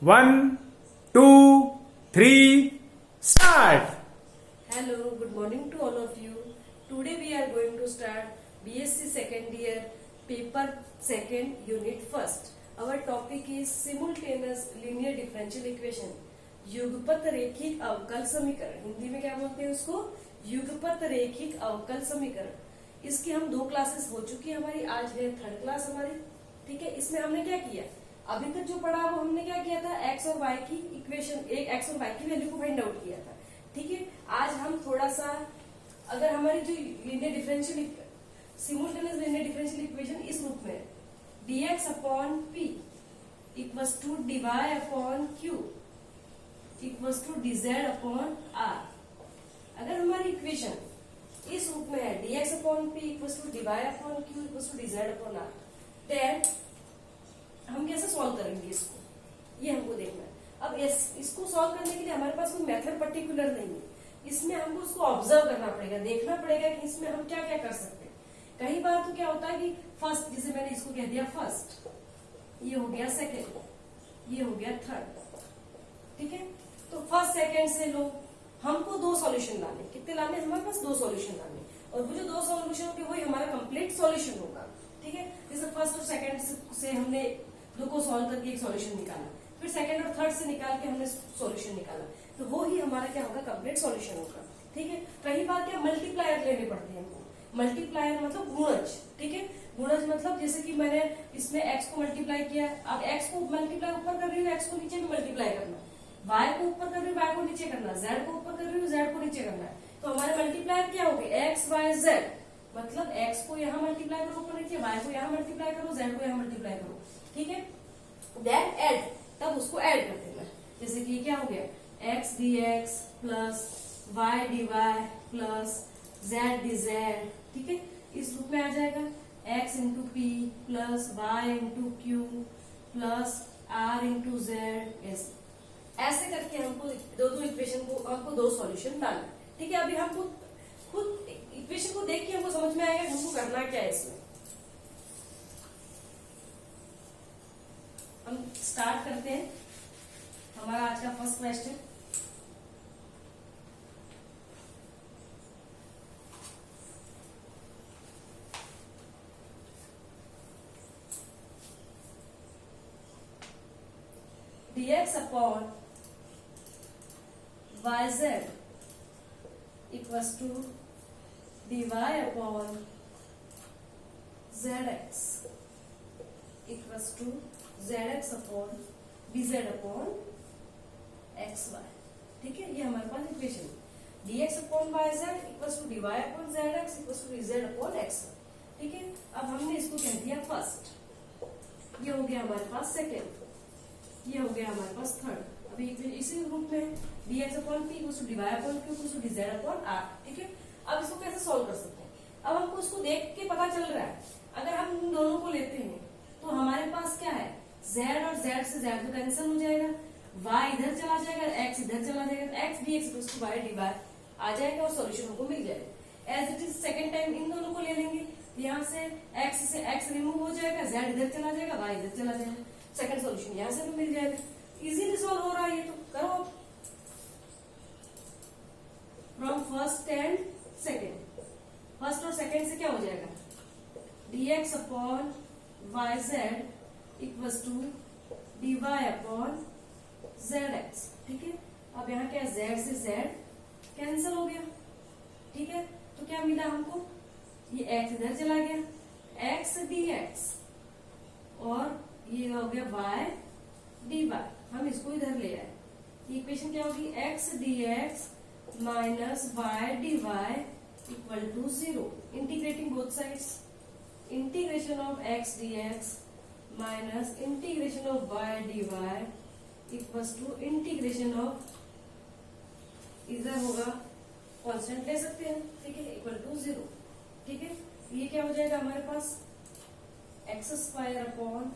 1, 2, 3, start! Hello, good morning to all of you. Today we are going to start BSc second year paper second unit first. Our topic is simultaneous linear differential equation. युगपत रेखिक अवकल समीकरण, हिंदी में क्या बोलते हैं उसको? युगपत रेखिक अवकल समीकरण। इसकी हम 2 क्लासेस हो चुकी है हमारी, आज है 3rd क्लास हमारी। ठीक है, इसमें हमने क्या किया, अभी तक जो पढ़ा वो हमने क्या किया था, एक्स और वाई की इक्वेशन, एक एक्स और वाई की वैल्यू को फाइंड आउट किया था। ठीक है, आज हम थोड़ा सा, अगर हमारी जो linear differential simultaneous linear differential equation इस रूप में dx upon p equals to dy upon q equals to dz upon r। अगर हमारी इक्वेशन इस रूप में है dx upon p equals to dy upon q equals to dz upon r, then हम कैसे सॉल्व करेंगे इसको, ये हमको देखना है। अब इसको सॉल्व करने के लिए हमारे पास कोई मेथड पर्टिकुलर नहीं है, इसमें हमको उसको ऑब्जर्व करना पड़ेगा, देखना पड़ेगा कि इसमें हम क्या क्या कर सकते हैं। कई बार तो क्या होता है कि फर्स्ट, जैसे मैंने इसको कह दिया फर्स्ट, ये हो गया सेकेंड, ये हो गया थर्ड। ठीक है, तो फर्स्ट सेकेंड से लो, हमको 2 सॉल्यूशन लाने, कितने लाने, हमारे पास 2 सॉल्यूशन लाने, और वो जो 2 सॉल्यूशन होंगे वही हमारा कंप्लीट सॉल्यूशन होगा। ठीक है, जैसे फर्स्ट और सेकेंड से हमने 2 को सॉल्व करके एक सॉल्यूशन निकाला, फिर सेकंड और थर्ड से निकाल के हमने सॉल्यूशन निकाला, तो वो ही हमारा क्या होगा, कंप्लीट सॉल्यूशन होगा। ठीक है, कई बार क्या मल्टीप्लायर लेने पड़ते हैं हमको। मल्टीप्लायर मतलब गुणज। ठीक है, गुणज मतलब जैसे कि मैंने इसमें x को मल्टीप्लाई किया, अब x को मल्टीप्लाई ऊपर कर रही हूँ, x को नीचे भी मल्टीप्लाई करना, y को ऊपर कर रही हूँ, y को नीचे करना, z को ऊपर कर रही हूँ, z को नीचे करना है। तो हमारे मल्टीप्लायर क्या हो गए, x y z, मतलब x को यहाँ मल्टीप्लाई करो ऊपर नीचे, y को यहाँ मल्टीप्लाई करो, z को यहाँ मल्टीप्लाई करो। ठीक है, देन ऐड, तब उसको ऐड कर देना। जैसे कि क्या हो गया, x dx plus y dy plus z dz। ठीक है, इस रूप में आ जाएगा x into P plus Y into Q plus r into Z. ऐसे करके हमको दो इक्वेशन को, हमको 2 सॉल्यूशन डालना। ठीक है, अभी हमको खुद इक्वेशन को देख के हमको समझ में आएगा हमको करना क्या है इसमें। हम स्टार्ट करते हैं हमारा आज का first question. dx upon yz equals to dy upon zx equals to zx upon dz upon xy। ठीक है, ये हमारे पास equation dx upon yz equals to dy upon zx equals to dz upon xy। ठीक है, अब हमने इसको कह दिया फर्स्ट, ये हो गया हमारे पास सेकेंड, ये हो गया हमारे पास थर्ड। अभी इसी रूप में dx upon p equals to dy upon q equals to dz upon r। ठीक है, अब इसको कैसे सॉल्व कर सकते हैं, अब हमको इसको देख के पता चल रहा है, अगर हम इन दोनों को लेते हैं तो हमारे पास क्या है, z और z से z तो कैंसिल हो जाएगा, y इधर चला जाएगा, x इधर चला जाएगा, तो x dx equals to y dy आ जाएगा और सॉल्यूशन हमको मिल जाएगा। As it is second time इन दोनों को ले लेंगे, यहाँ से x रिमूव हो जाएगा, z इधर चला जाएगा, y इधर चला जाएगा, सेकंड सॉल्यूशन यहाँ से भी मिल जाएगा। इजीली सॉल्व हो रहा है ये, तो करो from first and second. First और सेकंड से क्या हो जाएगा, dx upon yz equals to dy upon zx। ठीक है, अब यहाँ क्या, z से z कैंसिल हो गया। ठीक है, तो क्या मिला हमको, ये x इधर चला गया, x dx, और ये हो गया y dy, हम इसको इधर ले आए, इक्वेशन क्या होगी, x dx minus y dy equal to 0। Integrating both sides, integration of x dx minus integration of y dy equals to integration of, इधर होगा कांस्टेंट ले सकते हैं, ठीक है, इक्वल टू 0। ठीक है, ये क्या हो जाएगा हमारे पास, x square upon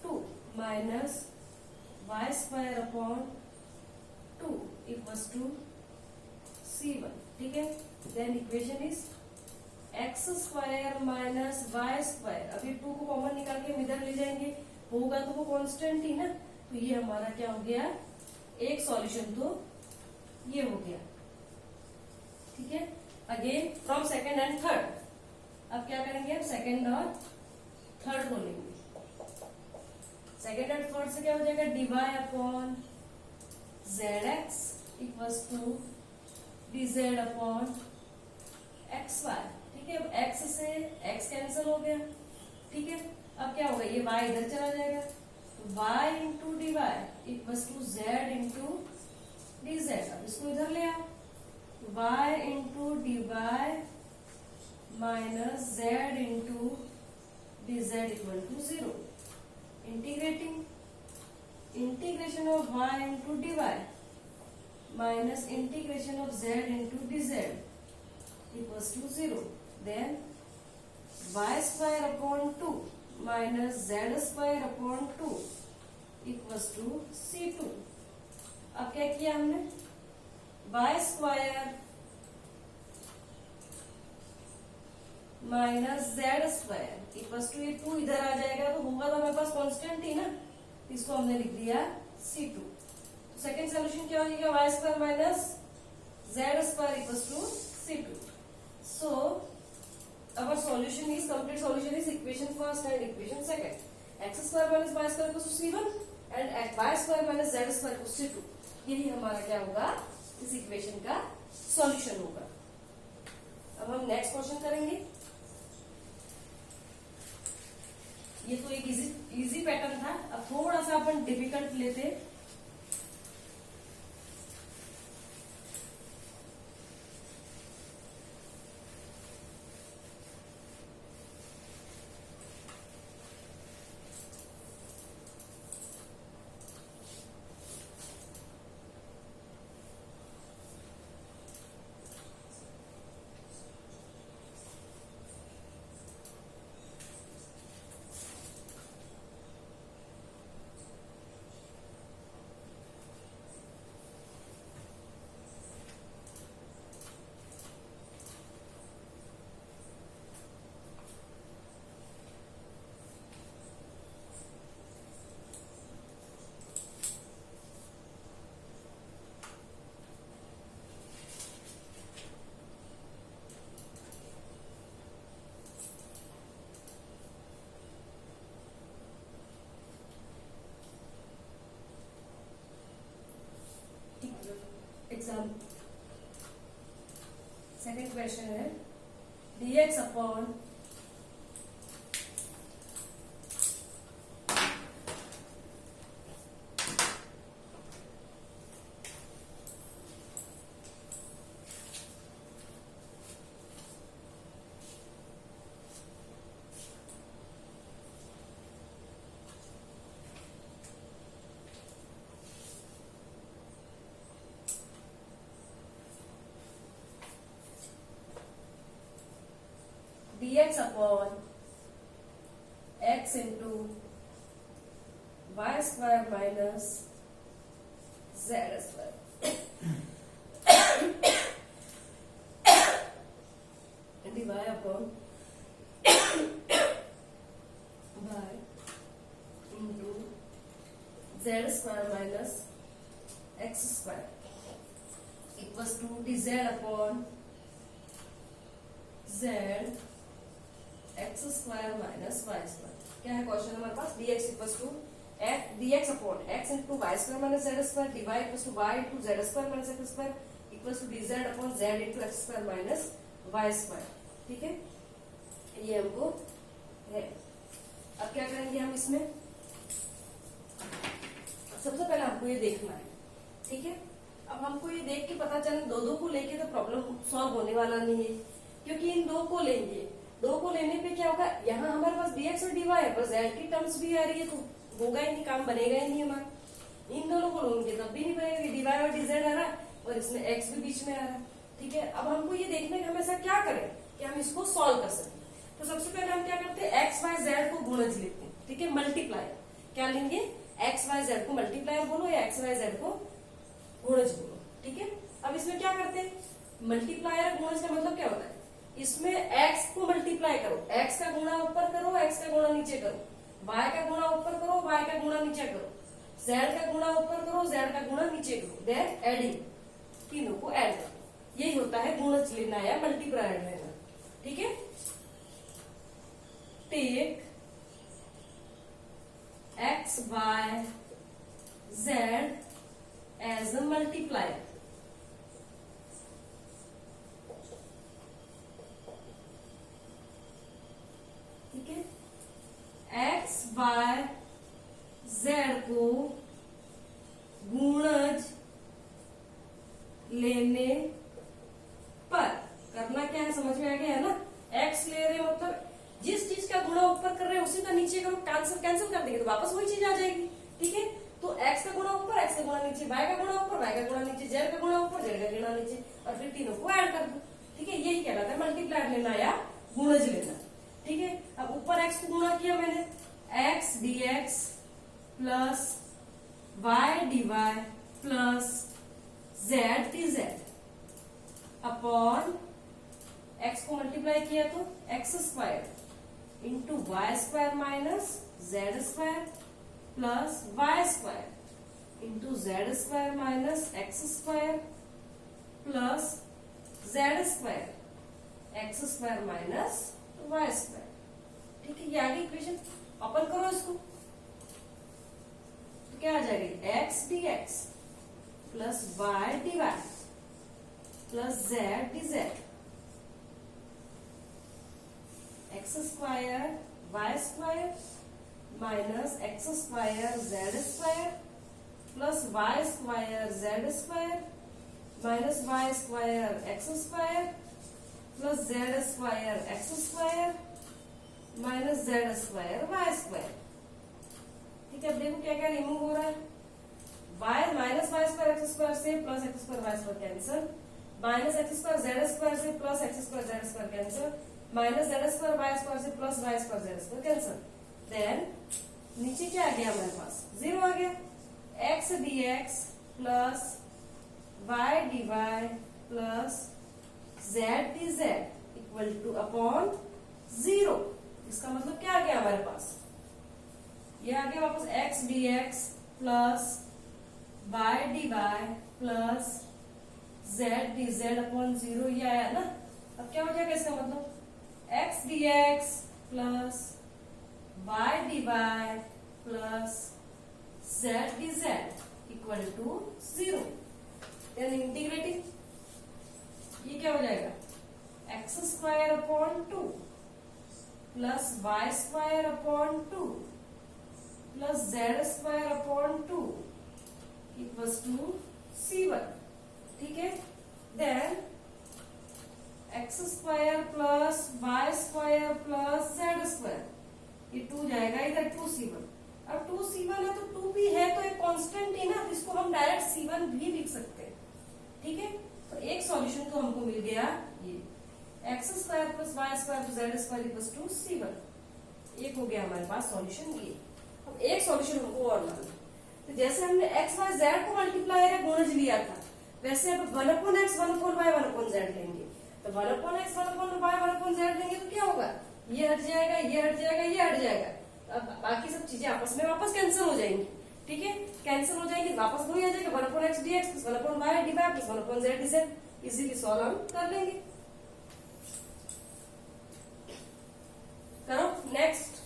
2 minus Y square upon 2 equals to c1। ठीक है, then equation is x square minus Y square, अभी 2 को कॉमन निकाल के हम इधर ले जाएंगे, होगा तो वो कांस्टेंट ही ना, तो ये हमारा क्या हो गया, एक सॉल्यूशन तो ये हो गया। ठीक है, again from second and third. अब क्या करेंगे, हम सेकंड और थर्ड को लेंगे। सेकंड एंड थर्ड से क्या हो जाएगा, DY upon Z X equals to D Z upon X Y. ठीक है, अब एक्स से एक्स कैंसिल हो गया। ठीक है, अब क्या होगा, ये y इधर चला जाएगा, y into D Y equals to Z into D Z. अब इसको इधर ले आओ, y into D Y minus Z into D Z equal to 0। Integrating, integration of y into D Y minus integration of z into D Z equals to 0। Then y square upon 2 minus z square upon 2 equals to c2। अब क्या किया हमने, y square minus z square equals to, ये 2 इधर आ जाएगा तो होगा तो हमारे पास कांस्टेंट ही ना, इसको हमने लिख दिया c2। तो सेकंड सॉल्यूशन क्या हो जाएगा, y square minus z square equals to c2। So our solution is, complete solution is equation first and equation second. X square minus y square equals to c1 and y square minus z square equals to c2। यही हमारा क्या होगा, इस equation का solution होगा। अब हम next question करेंगे। ये तो एक इजी पैटर्न था, अब थोड़ा सा अपन डिफिकल्ट लेते। एग्जाम सेकंड क्वेश्चन है, dx upon dx upon x into Y square minus Z square dy upon y into Z square minus x square equals to D Z upon Z x square minus Y square. क्या है question हमारे पास, dx equals to dx upon x into Y square minus Z square dy equals to y into Z square minus x square equals to dz upon z into X square minus Y square. ठीक है, ये हमको है। अब क्या करेंगे हम इसमें, सबसे पहले हमको ये देखना है। ठीक है, अब हमको ये देख के पता चले दो को लेके तो प्रॉब्लम सॉल्व होने वाला नहीं है, क्योंकि इन दो को लेंगे, दो को लेने पे क्या होगा, यहाँ हमारे पास dx और dy है, बस z की टर्म्स भी आ रही है तो होगा ही नहीं, काम बनेगा ही नहीं हमारा। इन दोनों को लेंगे तब भी नहीं बनेगा, dy और dz आ रहा है और इसमें x भी बीच में आ रहा है। ठीक है, अब हमको ये देखने का हम ऐसा क्या करें कि हम इसको सॉल्व कर सकें। तो सबसे पहले हम क्या करते हैं, एक्स वाई जेड को गुणज लेते हैं। ठीक है, मल्टीप्लायर क्या लेंगे, एक्स वाई जेड को मल्टीप्लायर बोलो या एक्स वाई जेड को गुणज बोलो। ठीक है, अब इसमें क्या करते हैं, मल्टीप्लायर गुणज का मतलब क्या होता है, इसमें x को मल्टीप्लाई करो, x का गुणा ऊपर करो, x का गुणा नीचे करो, y का गुणा ऊपर करो, y का गुणा नीचे करो। जेड का गुणा ऊपर करो, जेड का गुणा नीचे करो, देन एडिंग, तीनों को ऐड करो। यही होता है गुणज लेना या मल्टीप्लायर लेना। ठीक है, take X by Z as a multiplier. ठीक है, एक्स बाय जेड को गुणज लेने पर करना क्या है, समझ में आ गया है ना। एक्स ले रहे हो मतलब जिस चीज का गुणा ऊपर कर रहे हैं उसी का नीचे करो, कैंसिल कैंसिल कर देंगे तो वापस वही चीज आ जाएगी। ठीक है, तो एक्स का गुणा ऊपर, एक्स का गुणा नीचे, वाई का गुणा ऊपर, वाई का गुणा नीचे, जेड का गुणा ऊपर, जेड का गुणा नीचे, और फिर तीनों को ऐड कर दो। ठीक है, यही कहलाता है मल्टीप्लायर लेना या गुणज लेना। ठीक है, अब ऊपर एक्स को गुणा किया मैंने, X D x plus Y D Y plus Z D Z upon X को मल्टीप्लाई किया तो X square into Y square minus Z square plus Y square into Z square minus x square plus Z square x square minus Y square. ठीक है, ये आगे equation open करो इसको तो क्या आ जाएगी, x D x plus Y D Y plus Z D z x square y square minus x square z square plus Y square z square minus Y square x square plus Z square x square minus Z square y square. ठीक है, अब देखो क्या क्या remove हो रहा है, y minus Y square x square से plus x square y square cancel, minus x square z square से plus x square z square cancel, minus Z square y square से plus Y square z square cancel. Then नीचे क्या आ गया हमारे पास, zero आ गया, x D x plus Y D Y plus Z D Z equal to upon zero. इसका मतलब क्या आ गया हमारे पास, ये आ गया वापस x D x plus Y D Y plus Z D Z upon zero, ये आया ना। अब क्या हो जाएगा इसका मतलब, x D x plus Y D Y plus Z D Z equal to zero. Then integrating, ये क्या हो जाएगा, x square upon two plus Y square upon two plus Z square upon two equals to C1। ठीक है, then x square plus Y square plus Z square, ये to जाएगा इधर, 2C1। अब 2C1 है तो 2 भी है तो एक कांस्टेंट ही ना, इसको हम डायरेक्ट C1 भी लिख सकते हैं। ठीक है, तो एक सॉल्यूशन तो हमको मिल गया, ये x square plus Y square plus Z square equals to C1। एक हो गया हमारे पास सॉल्यूशन ये। अब एक सॉल्यूशन हमको और लाना, तो जैसे हमने एक्स वाई जेड को मल्टीप्लायर या गुणज लिया था, वैसे अब 1/x 1/y 1/z लेंगे। तो 1/x 1/y 1/z लेंगे तो क्या होगा, ये हट जाएगा, ये हट जाएगा, ये हट जाएगा, अब बाकी सब चीजें आपस में वापस कैंसिल हो जाएंगी। ठीक है, कैंसिल हो जाएंगे, वापस वही आ जाएगा 1/x dx plus 1/y dy plus 1/z dz। Easily solve हम कर लेंगे। करो नेक्स्ट।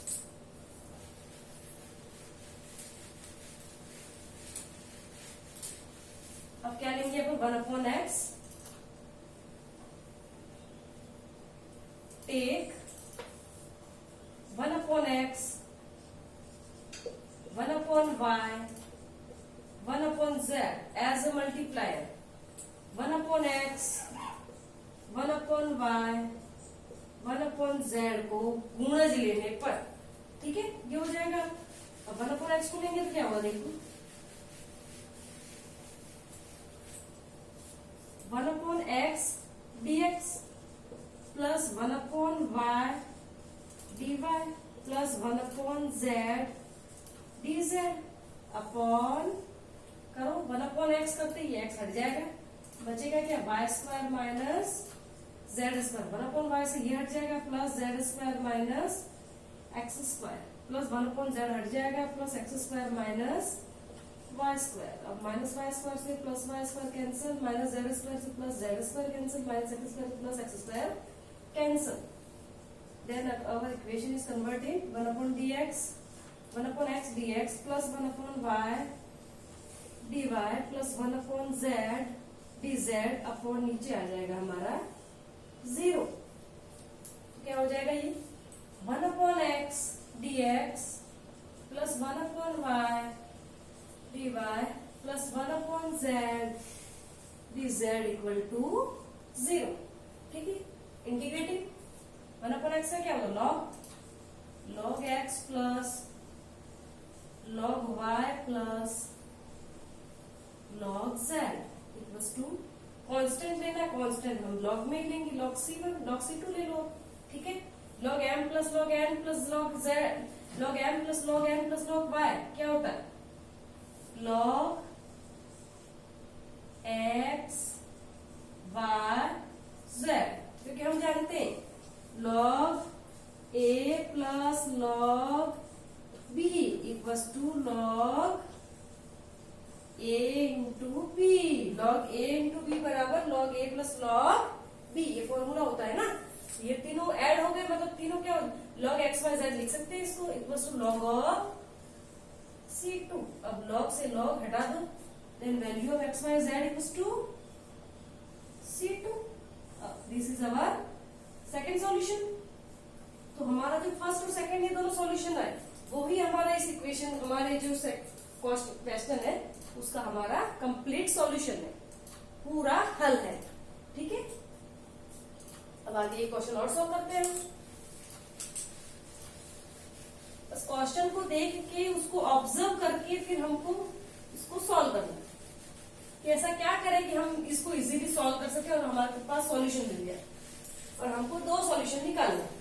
अब क्या लेंगे अपन, 1/x take 1/x 1/y 1/z as a multiplier, 1/x 1/y 1/z को गुणज लेने पर। ठीक है, ये हो जाएगा। अब 1/x को लेंगे तो क्या होगा, देखो 1/x dx plus 1/y dy plus 1/z dz upon, करो 1/x करते ही x हट जाएगा, बचेगा क्या, y square minus Z square, 1/y से ये हट जाएगा plus Z square minus x square plus 1/z हट जाएगा plus x square minus Y square. अब माइनस वाई स्क्वायर से plus Y square cancel, minus Z square से plus Z square cancel, minus x square से plus x square cancel. Then our equation is converted 1 upon dx, 1 upon x dx plus 1 upon y dy plus 1 upon z dz upon नीचे आ जाएगा हमारा 0। तो क्या हो जाएगा ये 1 upon x dx plus 1 upon y dy plus 1 upon z dz equal to 0। ठीक है, इंटीग्रेटिंग 1 upon x का क्या होगा log x plus log y plus log z equals to constant लेना, कांस्टेंट हम log में ही लेंगे, log c1 log c2 ले लो। ठीक है, log m plus log n plus log z, log m plus log n plus log y क्या होता है log x y z, क्योंकि हम जानते हैं log a plus log b equals to log a into b, log a into b बराबर log a plus log b, ये formula होता है ना। ये तीनों ऐड हो गए, मतलब तीनों क्या log x y z लिख सकते हैं इसको, equals to log of c2। अब log से log हटा दो, then value of x y z equals to c2। This is our second solution. तो हमारा जो फर्स्ट और सेकंड ये दोनों सॉल्यूशन है वो ही हमारा इस इक्वेशन, हमारे जो क्वेश्चन है उसका हमारा कंप्लीट सॉल्यूशन है, पूरा हल है। ठीक है, अब आगे ये क्वेश्चन और सॉल्व करते हैं। बस क्वेश्चन को देख के उसको ऑब्जर्व करके फिर हमको इसको सॉल्व करना है कि ऐसा क्या करें कि हम इसको इजीली सॉल्व कर सके और हमारे पास सॉल्यूशन मिल जाए, और हमको दो सॉल्यूशन निकालना है।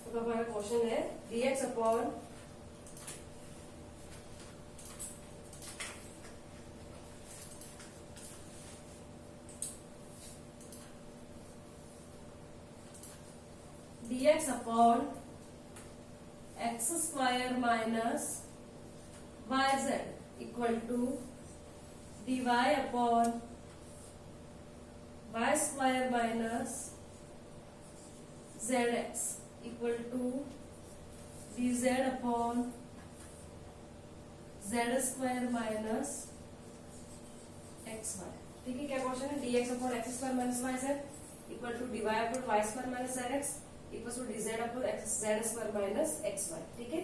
तो हमारा क्वेश्चन है dx upon dx upon x square minus y z equal to dy upon y square minus z x equal to dz upon z square minus x Y. ठीक है, क्या क्वेश्चन है dx upon x square minus y z equal to dy upon y square minus z x equal to dz upon x z square minus x Y. ठीक है,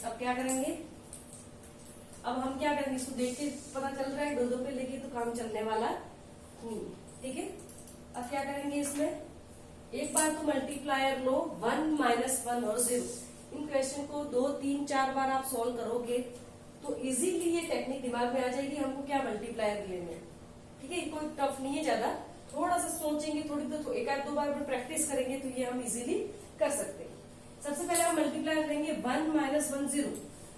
अब क्या करेंगे, अब हम क्या करेंगे इसको देख के पता चल रहा है दो दो पे लेके तो काम चलने वाला नहीं। ठीक है, अब क्या करेंगे इसमें एक बार तो मल्टीप्लायर लो 1 माइनस 1 और 0। इन क्वेश्चन को 2 3 4 बार आप सॉल्व करोगे तो इजीली ये टेक्निक दिमाग में आ जाएगी हमको क्या मल्टीप्लायर लेने हैं। ठीक है, कोई टफ नहीं है ज्यादा, थोड़ा सा सोचेंगे, थोड़ी तो एक आध दो बार प्रैक्टिस करेंगे तो ये हम इजीली कर सकते हैं। सबसे पहले हम मल्टीप्लायर लेंगे 1 माइनस 1 0।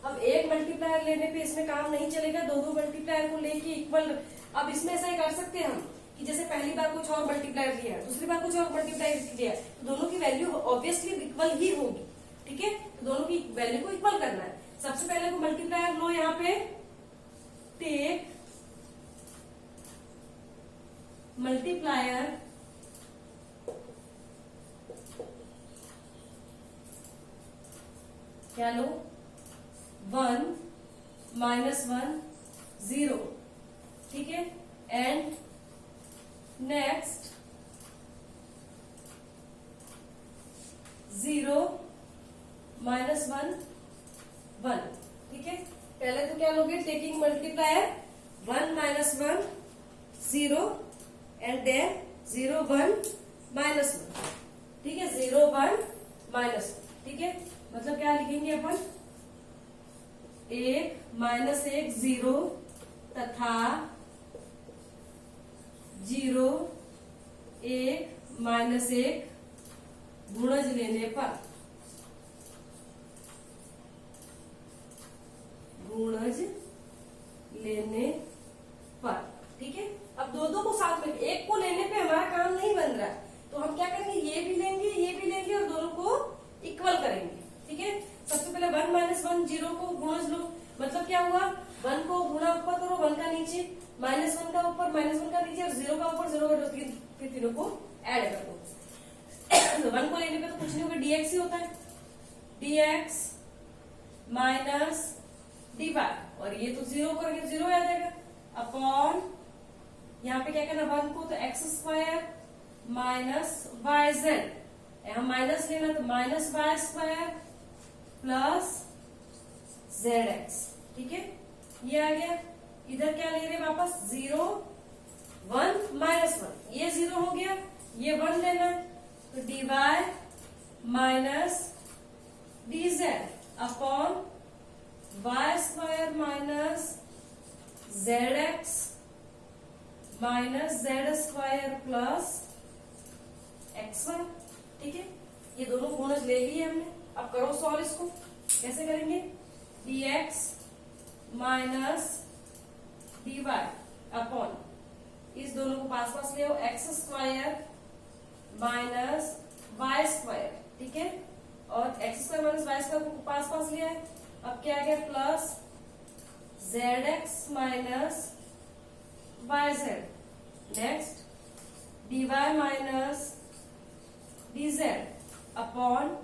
अब एक मल्टीप्लायर लेने पे इसमें काम नहीं चलेगा, दो दो मल्टीप्लायर को लेके इक्वल। अब इसमें ऐसा ही कर सकते हैं हम कि जैसे पहली बार कुछ और मल्टीप्लायर लिया, दूसरी बार कुछ और मल्टीप्लायर लिया, तो दोनों की वैल्यू ऑब्वियसली इक्वल ही होगी। ठीक है, तो दोनों की वैल्यू को इक्वल करना है। सबसे पहले को मल्टीप्लायर लो, यहाँ पे टेक मल्टीप्लायर क्या लो 1 माइनस 1 0। ठीक है, एंड नेक्स्ट 0 माइनस 1 1। ठीक है, पहले तो क्या लोगे taking multiplier 1 minus 1 0 and then 0 1 -1, ठीक है, 0 1 -1, ठीक है, मतलब क्या लिखेंगे अपन, 1 -1 0 तथा 0 1 -1 गुणज लेने पर, गुणज लेने पर, ठीक है। अब दो को साथ में, एक को लेने पे हमारा काम नहीं बन रहा है, तो हम क्या करेंगे, ये भी लेंगे ये भी लेंगे और दोनों को इक्वल करेंगे, ठीक है। सबसे पहले 1 -1 0 को गुणज लो, मतलब क्या हुआ, 1 को गुणा ऊपर करो, 1 का नीचे, -1 का ऊपर, -1 का नीचे और 0 का ऊपर, 0 का फिर तीनों को ऐड कर दो। तो 1 को लेने पे तो कुछ नहीं होगा, dx ही होता है, dx माइनस dy, और ये तो 0 करेंगे 0 आ जाएगा, अपॉन यहाँ पे क्या करना, 1 को तो x² माइनस yz, यहाँ माइनस लेना तो -y² प्लस zx, ठीक है, ये आ गया। इधर क्या ले रहे वापस, 0 1 -1, ये 0 हो गया, ये 1 लेना है, तो dy minus dz upon y² minus zx minus z² plus xy, ठीक है, ये दोनों गुणज ले लिए हमने। अब करो सॉल्व इसको, कैसे करेंगे, dx माइनस dy अपॉन, इस दोनों को पास पास ले आओ, x² माइनस y², ठीक है, और x² माइनस y² को पास पास लिया है, अब क्या आ गया, plus zx minus yz, next dy minus dz upon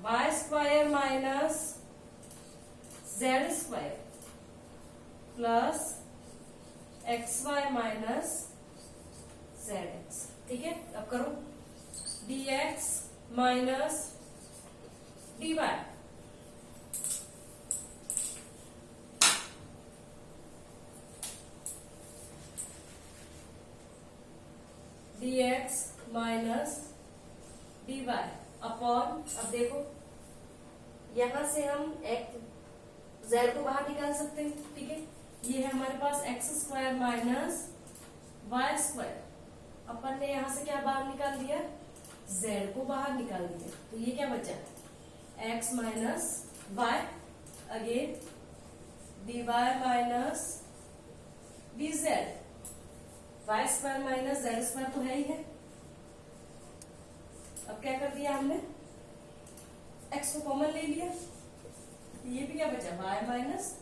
y² minus z² plus xy minus zx, ठीक है। अब करो dx minus dy, dx minus dy upon, अब देखो यहां से हम z को बाहर निकाल सकते हैं, ठीक है, ये है हमारे पास x² माइनस y², अपन ने यहां से क्या बाहर निकाल दिया, z को बाहर निकाल दिया, तो ये क्या बचा, x minus y, again dy minus dz, y² minus z² तो है ही है। अब क्या कर दिया हमने, x को कॉमन ले लिया, ये भी क्या बचा, y माइनस